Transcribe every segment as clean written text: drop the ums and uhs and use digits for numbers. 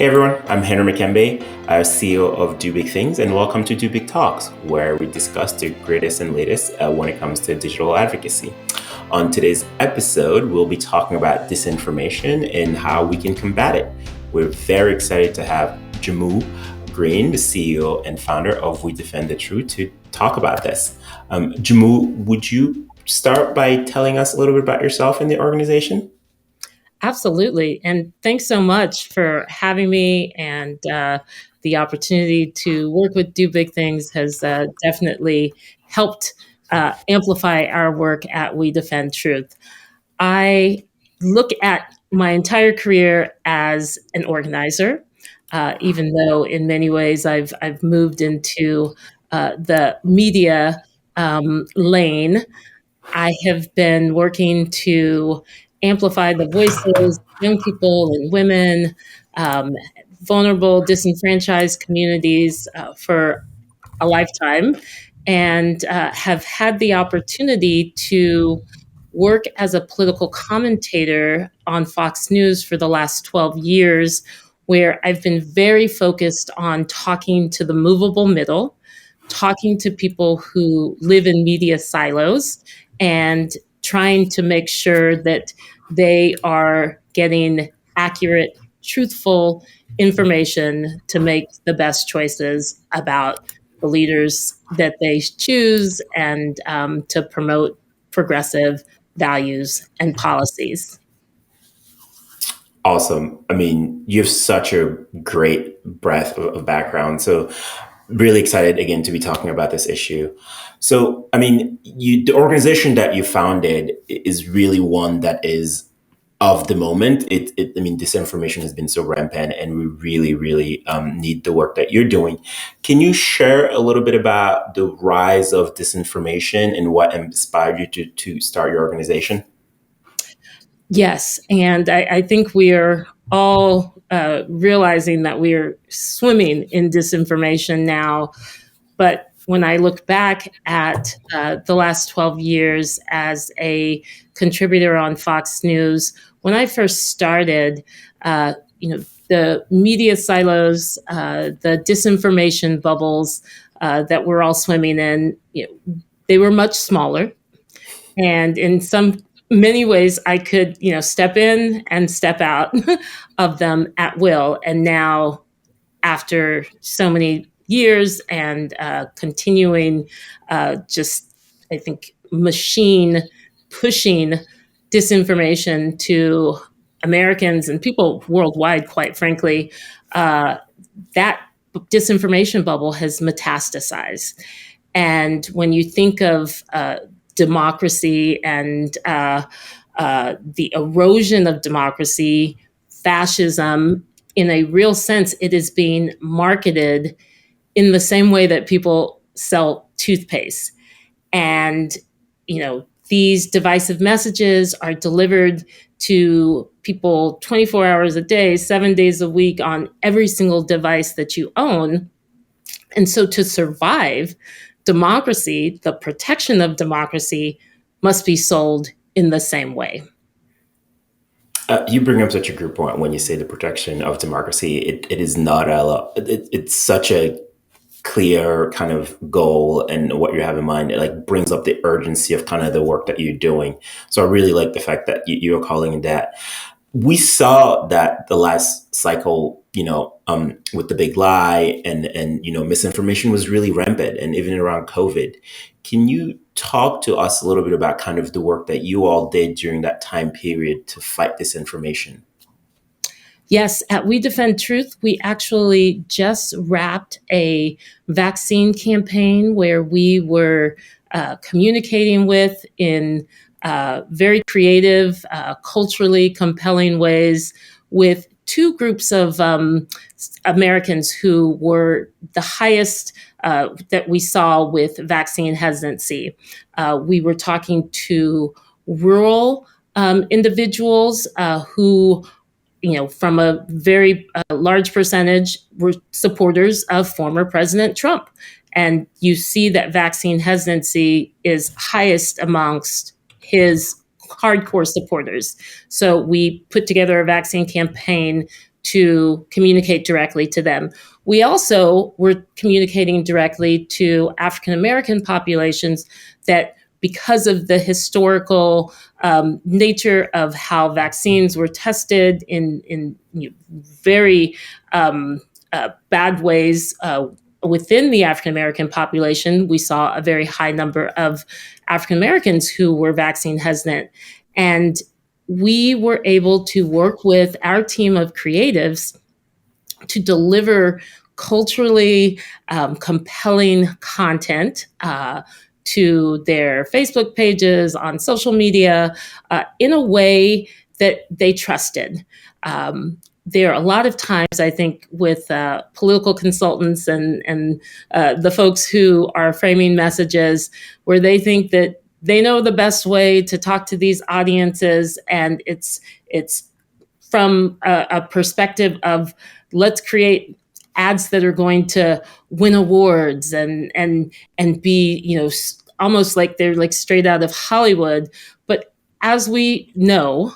Hey everyone, I'm Henri Makembe, CEO of Do Big Things, and welcome to Do Big Talks, where we discuss the greatest and latest when it comes to digital advocacy. On today's episode, we'll be talking about disinformation and how we can combat it. We're very excited to have Jehmu Greene, the CEO and founder of We Defend the Truth, to talk about this. Jehmu, would you start by telling us a little bit about yourself and the organization? Absolutely. And thanks so much for having me. And the opportunity to work with Do Big Things has definitely helped amplify our work at We Defend Truth. I look at my entire career as an organizer, even though in many ways I've moved into the media lane. I have been working to amplify the voices of young people and women, um, vulnerable, disenfranchised communities for a lifetime, and have had the opportunity to work as a political commentator on Fox News for the last 12 years, where I've been very focused on talking to the movable middle, talking to people who live in media silos, and trying to make sure that they are getting accurate, truthful information to make the best choices about the leaders that they choose and to promote progressive values and policies. Awesome. I mean, you have such a great breadth of background. So, really excited again to be talking about this issue. So, I mean, the organization that you founded is really one that is of the moment. I mean, disinformation has been so rampant, and we really need the work that you're doing. Can you share a little bit about the rise of disinformation and what inspired you to start your organization? Yes, and I think we are all realizing that we are swimming in disinformation now. But when I look back at the last 12 years as a contributor on Fox News, when I first started, uh, the media silos, the disinformation bubbles that we're all swimming in, they were much smaller, and in some many ways I could step in and step out of them at will. And now, after so many years and continuing just, I think, machine pushing disinformation to Americans and people worldwide, quite frankly, uh, that disinformation bubble has metastasized. And when you think of democracy and the erosion of democracy, fascism, in a real sense, it is being marketed in the same way that people sell toothpaste. And, these divisive messages are delivered to people 24 hours a day, 7 days a week on every single device that you own. And so to survive, democracy, the protection of democracy, must be sold in the same way. You bring up such a good point when you say the protection of democracy. It is not it's such a clear kind of goal and what you have in mind. It like brings up the urgency of kind of the work that you're doing. So I really like the fact that you're calling it that. We saw that the last cycle, with the big lie and misinformation was really rampant, and even around COVID. Can you talk to us a little bit about kind of the work that you all did during that time period to fight disinformation? Yes, at We Defend Truth, we actually just wrapped a vaccine campaign where we were communicating with, in very creative, culturally compelling ways, with two groups of Americans who were the highest that we saw with vaccine hesitancy. We were talking to rural individuals who, from a very large percentage, were supporters of former President Trump. And you see that vaccine hesitancy is highest amongst his hardcore supporters. So we put together a vaccine campaign to communicate directly to them. We also were communicating directly to African American populations that, because of the historical nature of how vaccines were tested in very bad ways within the African American population, we saw a very high number of African Americans who were vaccine hesitant. And we were able to work with our team of creatives to deliver culturally compelling content to their Facebook pages, on social media, in a way that they trusted. There are a lot of times, I think, with political consultants and the folks who are framing messages, where they think that they know the best way to talk to these audiences, and it's from a perspective of, let's create ads that are going to win awards and be, almost like they're like straight out of Hollywood. But as we know,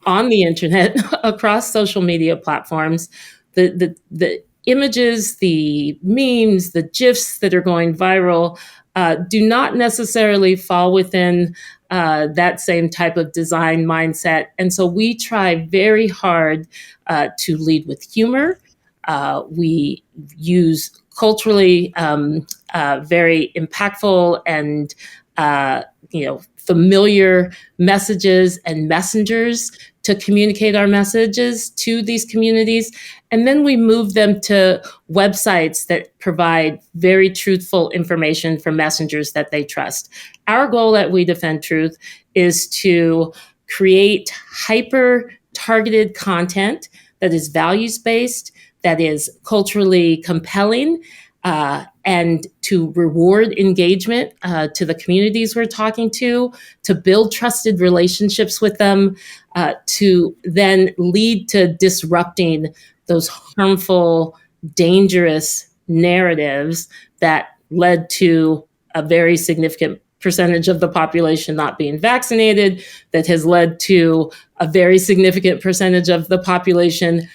on the internet, across social media platforms, the images, the memes, the GIFs that are going viral do not necessarily fall within that same type of design mindset. And so we try very hard to lead with humor. We use culturally very impactful and familiar messages and messengers to communicate our messages to these communities. And then we move them to websites that provide very truthful information from messengers that they trust. Our goal at We Defend Truth is to create hyper targeted content that is values based, that is culturally compelling, and to reward engagement to the communities we're talking to build trusted relationships with them, to then lead to disrupting those harmful, dangerous narratives that led to a very significant percentage of the population not being vaccinated, that has led to a very significant percentage of the population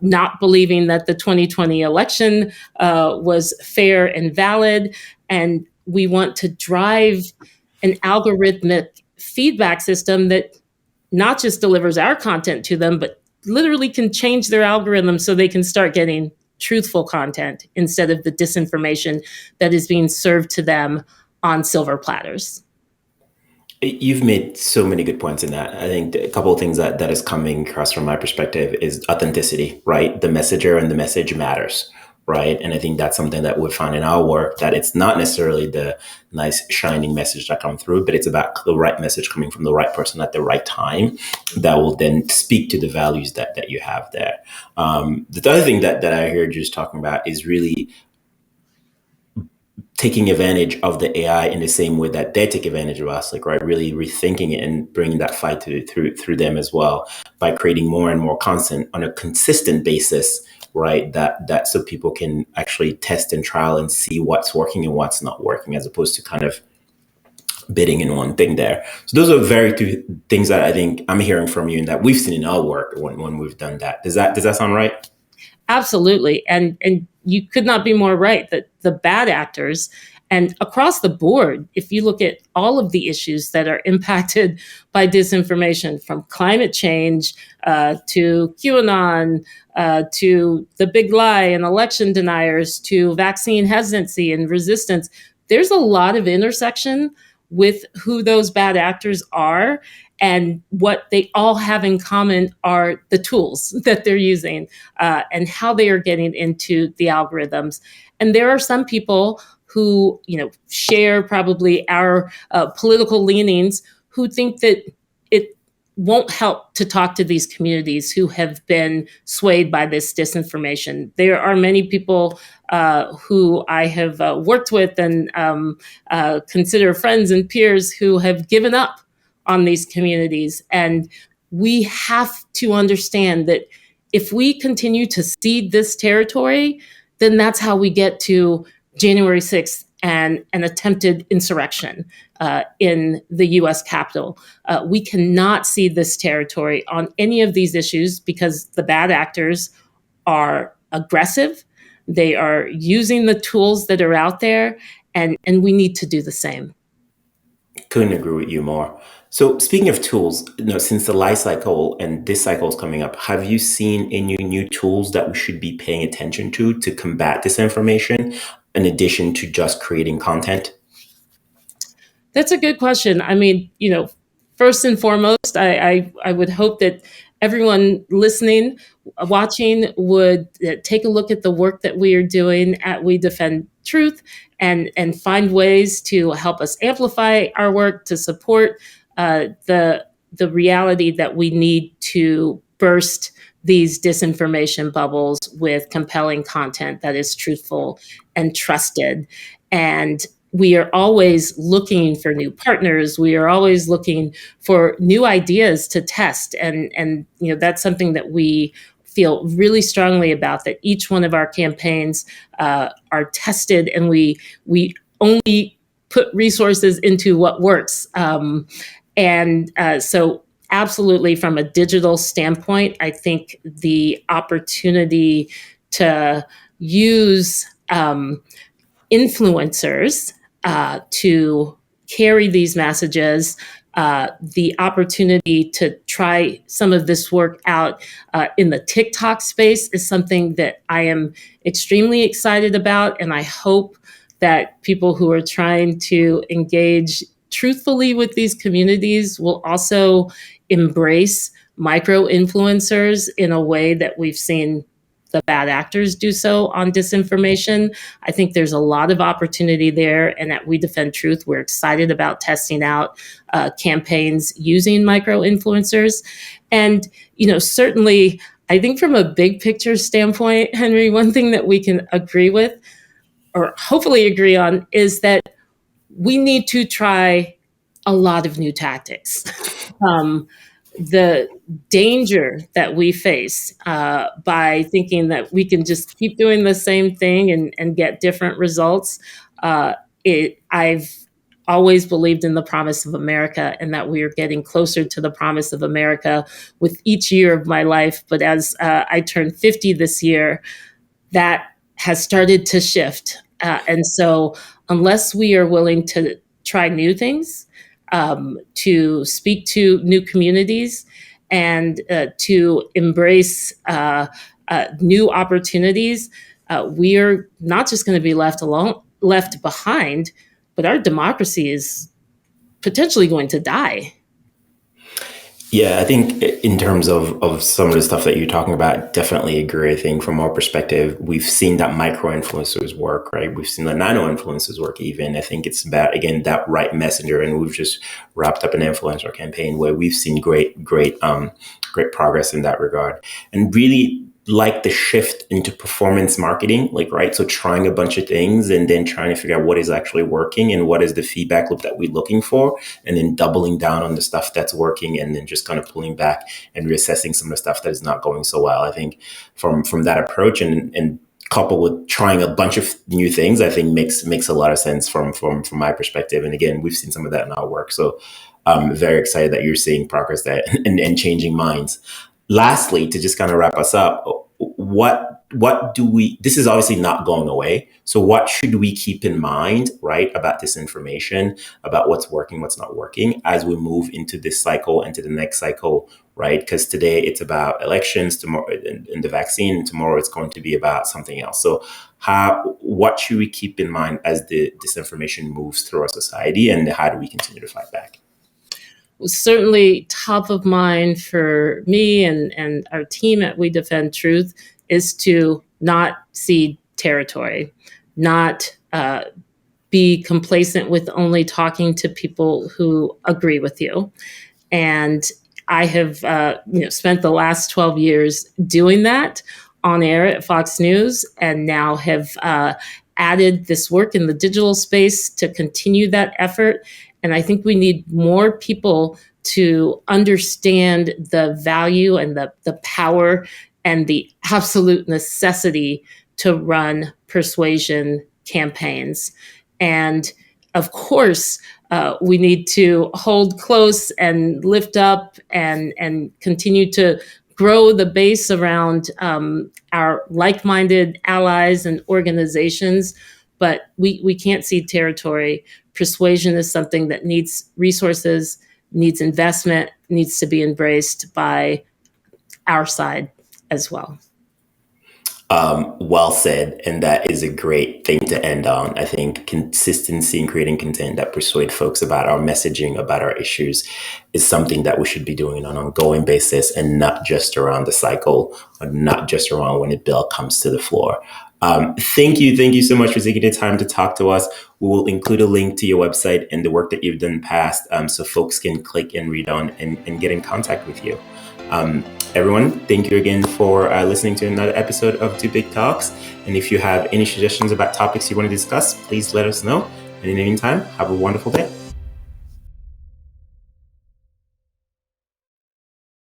not believing that the 2020 election was fair and valid. And we want to drive an algorithmic feedback system that not just delivers our content to them, but literally can change their algorithm so they can start getting truthful content instead of the disinformation that is being served to them on silver platters. You've made so many good points in that. I think a couple of things that is coming across from my perspective is authenticity, right? The messenger and the message matters, right? And I think that's something that we've found in our work, that it's not necessarily the nice shining message that come through, but it's about the right message coming from the right person at the right time that will then speak to the values that you have there. The other thing that I heard you just talking about is really taking advantage of the AI in the same way that they take advantage of us, like, right, really rethinking it and bringing that fight through them as well, by creating more and more content on a consistent basis, right? That so people can actually test and trial and see what's working and what's not working, as opposed to kind of bidding in one thing there. So those are very two things that I think I'm hearing from you and that we've seen in our work when we've done that. Does that sound right? Absolutely. And you could not be more right that the bad actors, and across the board, if you look at all of the issues that are impacted by disinformation, from climate change to QAnon, to the big lie and election deniers, to vaccine hesitancy and resistance, there's a lot of intersection with who those bad actors are. And what they all have in common are the tools that they're using and how they are getting into the algorithms. And there are some people who, share probably our political leanings, who think that it won't help to talk to these communities who have been swayed by this disinformation. There are many people who I have worked with and consider friends and peers who have given up on these communities. And we have to understand that if we continue to cede this territory, then that's how we get to January 6th and an attempted insurrection in the US Capitol. We cannot cede this territory on any of these issues because the bad actors are aggressive. They are using the tools that are out there, and we need to do the same. Couldn't agree with you more. So speaking of tools, since the life cycle and this cycle is coming up, have you seen any new tools that we should be paying attention to combat disinformation, in addition to just creating content? That's a good question. I mean, first and foremost, I would hope that everyone listening, watching, would take a look at the work that we are doing at We Defend Truth, and find ways to help us amplify our work to support the reality that we need to burst these disinformation bubbles with compelling content that is truthful and trusted. And we are always looking for new partners. We are always looking for new ideas to test, and that's something that we feel really strongly about. That each one of our campaigns are tested, and we only put resources into what works. And so, absolutely, from a digital standpoint, I think the opportunity to use influencers to carry these messages, the opportunity to try some of this work out in the TikTok space is something that I am extremely excited about. And I hope that people who are trying to engage truthfully with these communities will also embrace micro influencers in a way that we've seen the bad actors do so on disinformation. I think there's a lot of opportunity there. And at We Defend Truth, we're excited about testing out campaigns using micro influencers. And, certainly, I think from a big picture standpoint, Henry, one thing that we can agree with, or hopefully agree on, is that we need to try a lot of new tactics. um, the danger that we face by thinking that we can just keep doing the same thing and get different results. Uh, I've always believed in the promise of America, and that we are getting closer to the promise of America with each year of my life. But as I turned 50 this year, that has started to shift. And so, unless we are willing to try new things, to speak to new communities, and to embrace new opportunities, we are not just going to be left alone, left behind, but our democracy is potentially going to die. Yeah, I think in terms of some of the stuff that you're talking about, definitely agree. I think from our perspective, we've seen that micro influencers work, right? We've seen the nano influencers work even. I think it's about, again, that right messenger. And we've just wrapped up an influencer campaign where we've seen great progress in that regard. And really like the shift into performance marketing, like, right? So trying a bunch of things and then trying to figure out what is actually working and what is the feedback loop that we're looking for, and then doubling down on the stuff that's working, and then just kind of pulling back and reassessing some of the stuff that is not going so well. I think from that approach, and coupled with trying a bunch of new things, I think makes a lot of sense from my perspective. And again, we've seen some of that in our work. So I'm very excited that you're seeing progress there and changing minds. Lastly, to just kind of wrap us up, what do we, this is obviously not going away, so what should we keep in mind, right, about this information, about what's working, what's not working, as we move into this cycle, into the next cycle, right? Because today it's about elections, tomorrow and the vaccine, and tomorrow it's going to be about something else. So what should we keep in mind as the disinformation moves through our society, and how do we continue to fight back? Was certainly top of mind for me and our team at We Defend Truth is to not cede territory, not be complacent with only talking to people who agree with you. And I have spent the last 12 years doing that on air at Fox News, and now have added this work in the digital space to continue that effort. And I think we need more people to understand the value and the power and the absolute necessity to run persuasion campaigns. And of course, we need to hold close and lift up and continue to grow the base around our like-minded allies and organizations. But we can't cede territory. Persuasion is something that needs resources, needs investment, needs to be embraced by our side as well. Well said, and that is a great thing to end on. I think consistency in creating content that persuade folks about our messaging, about our issues, is something that we should be doing on an ongoing basis, and not just around the cycle, or not just around when a bill comes to the floor. Thank you so much for taking the time to talk to us. We will include a link to your website and the work that you've done in the past, so folks can click and read on and get in contact with you. Um, Everyone, thank you again for listening to another episode of Two Big Talks. And if you have any suggestions about topics you want to discuss, please let us know. And in the meantime, have a wonderful day.